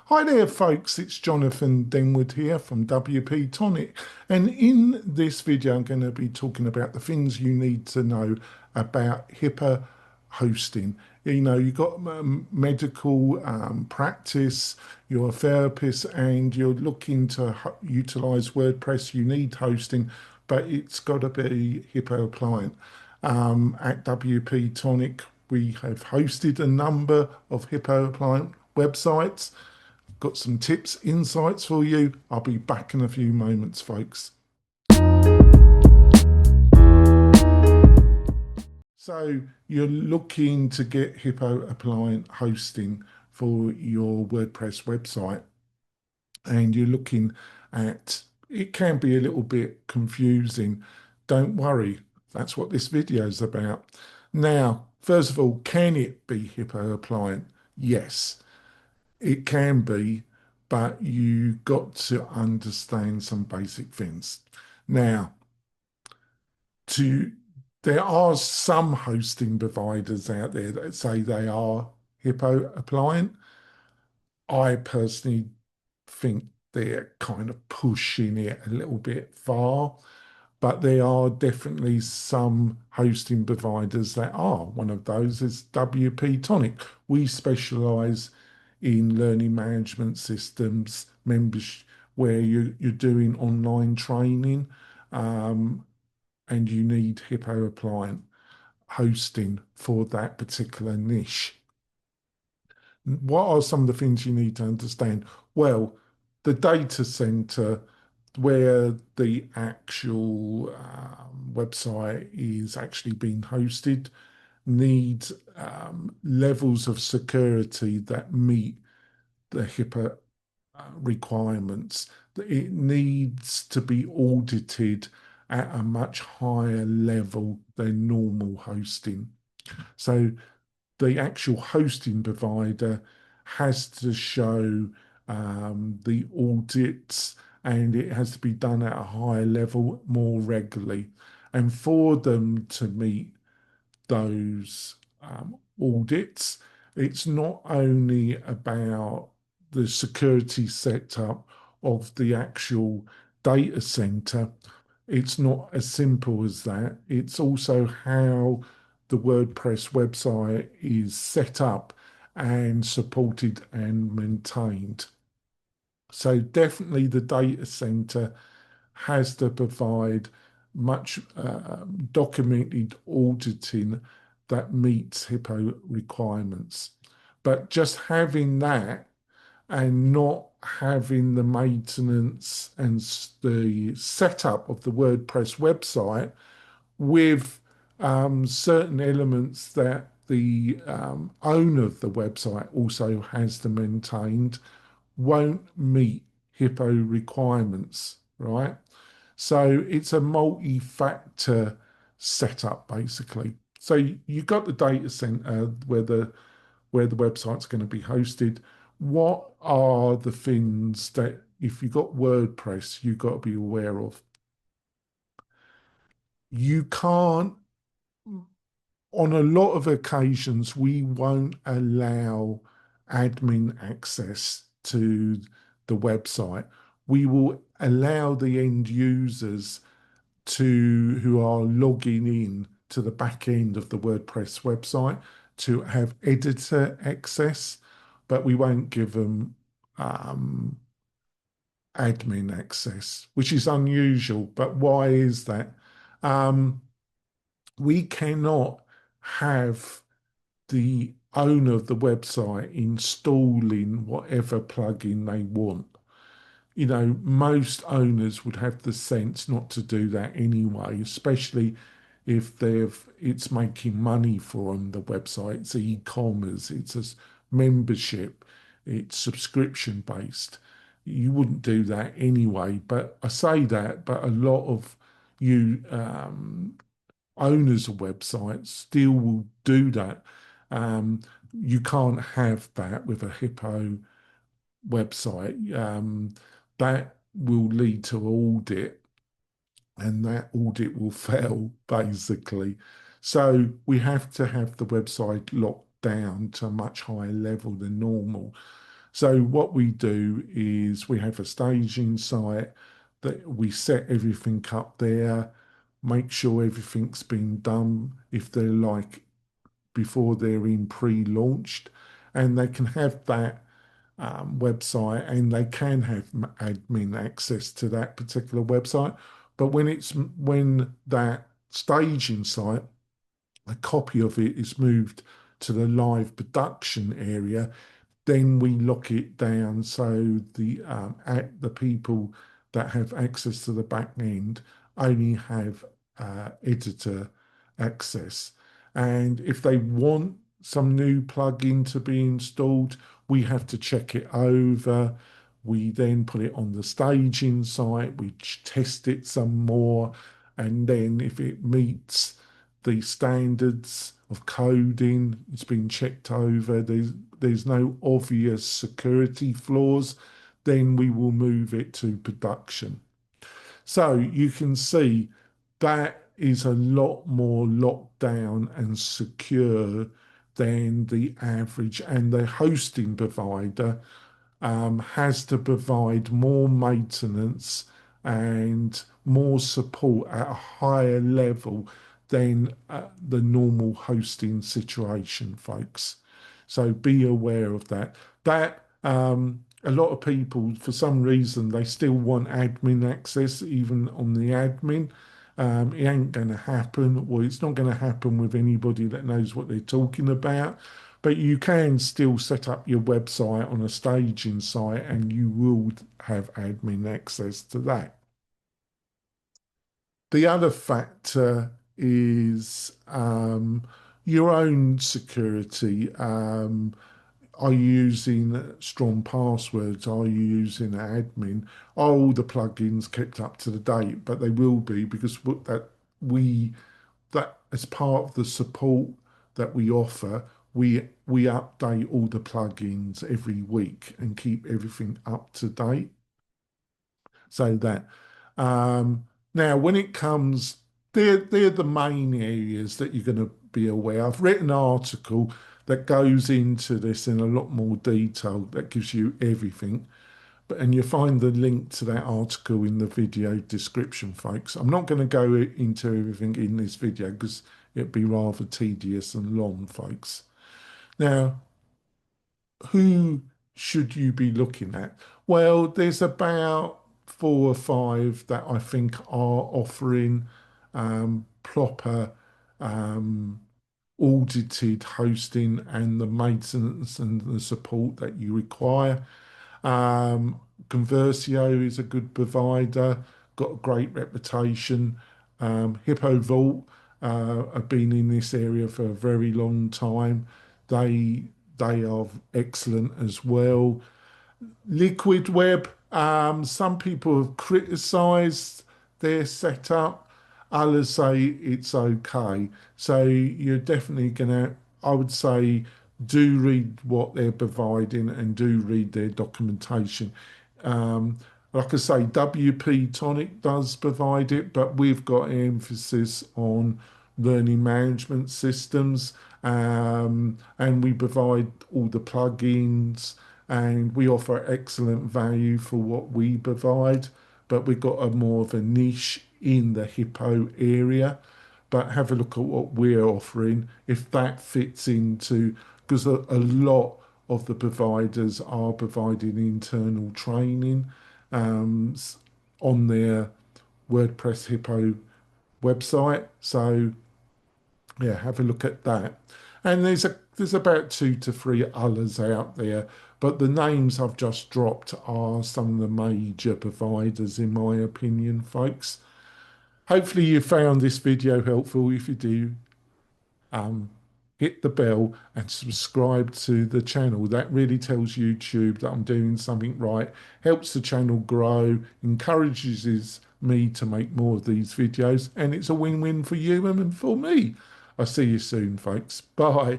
Hi there, folks. It's Jonathan Denwood here from WP-Tonic. And in this video, I'm going to be talking about the things you need to know about HIPAA hosting. You know, you've got medical practice, you're a therapist, and you're looking to utilize WordPress. You need hosting, but it's got to be HIPAA compliant. At WP-Tonic, we have hosted a number of HIPAA compliant websites. Got some tips, insights for you. I'll be back in a few moments, folks. So you're looking to get HIPAA-Compliant hosting for your WordPress website, and you're looking at, it can be a little bit confusing. Don't worry, that's what this video is about. Now, first of all, can it be HIPAA-Compliant? Yes. It can be, but you got to understand some basic things. Now, to there are some hosting providers out there that say they are HIPAA compliant. I personally think they're kind of pushing it a little bit far, but there are definitely some hosting providers that are. One of those is WP-Tonic. We specialize in learning management systems, members where you're doing online training, and you need HIPAA compliant hosting for that particular niche. What are some of the things you need to understand? Well, the data center where the actual website is actually being hosted needs levels of security that meet the HIPAA requirements. It needs to be audited at a much higher level than normal hosting. So the actual hosting provider has to show the audits, and it has to be done at a higher level more regularly. And for them to meet those audits, it's not only about the security setup of the actual data center. It's not as simple as that. It's also how the WordPress website is set up and supported and maintained. So definitely the data center has to provide much documented auditing that meets HIPAA requirements. But just having that and not having the maintenance and the setup of the WordPress website with certain elements that the owner of the website also has to maintain won't meet HIPAA requirements, right? So it's a multi-factor setup basically. So you got the data center where the website's going to be hosted. What are the things that if you've got WordPress, you've got to be aware of? You can't, on a lot of occasions, we won't allow admin access to the website. We will allow the end users who are logging in to the back end of the WordPress website to have editor access, but we won't give them admin access, which is unusual. But why is that? Um, we cannot have the owner of the website installing whatever plugin they want. You know, most owners would have the sense not to do that anyway, especially if it's making money for them, the website. It's e-commerce, it's a membership, it's subscription based. You wouldn't do that anyway. But I say that, but a lot of you owners of websites still will do that. Um, you can't have that with a Hippo website. That will lead to audit, and that audit will fail basically. So we have to have the website locked down to a much higher level than normal. So what we do is we have a staging site that we set everything up there, make sure everything's been done if they're like before they're in pre-launched, and they can have that website and they can have admin access to that particular website. But when that staging site, a copy of it is moved to the live production area, then we lock it down so the people that have access to the back end only have editor access. And if they want some new plugin to be installed, we have to check it over. We then put it on the staging site, we test it some more, and then if it meets the standards of coding, it's been checked over, there's no obvious security flaws, then we will move it to production. So you can see that is a lot more locked down and secure than the average. And the hosting provider has to provide more maintenance and more support at a higher level than the normal hosting situation, folks. So be aware of that. A lot of people, for some reason, they still want admin access, even on the admin. It ain't going to happen, or it's not going to happen with anybody that knows what they're talking about. But you can still set up your website on a staging site and you will have admin access to that. The other factor is your own security. Are you using strong passwords? Are you using admin? Are all the plugins kept up to the date? But they will be because we that as part of the support that we offer, we update all the plugins every week and keep everything up to date. So that now when it comes, they're the main areas that you're going to be aware. I've written an article that goes into this in a lot more detail that gives you everything. And you find the link to that article in the video description, folks. I'm not going to go into everything in this video because it'd be rather tedious and long, folks. Now, who should you be looking at? Well, there's about 4 or 5 that I think are offering proper audited hosting and the maintenance and the support that you require. Conversio is a good provider, got a great reputation. Hippo Vault have been in this area for a very long time. They they are excellent as well. Liquid Web, some people have criticised their setup. Others say it's okay. So you're definitely gonna, I would say, do read what they're providing and do read their documentation. Um, like I say, WP-Tonic does provide it, but we've got an emphasis on learning management systems, and we provide all the plugins and we offer excellent value for what we provide, but we've got a more of a niche in the hippo area. But have a look at what we're offering, if that fits into, because a lot of the providers are providing internal training um, on their WordPress Hippo website. So yeah, have a look at that. And there's about 2 to 3 others out there, but the names I've just dropped are some of the major providers in my opinion, folks. Hopefully you found this video helpful. If you do, um, hit the bell and subscribe to the channel. That really tells YouTube that I'm doing something right, helps the channel grow, encourages me to make more of these videos, and it's a win-win for you and for me. I'll see you soon, folks. Bye.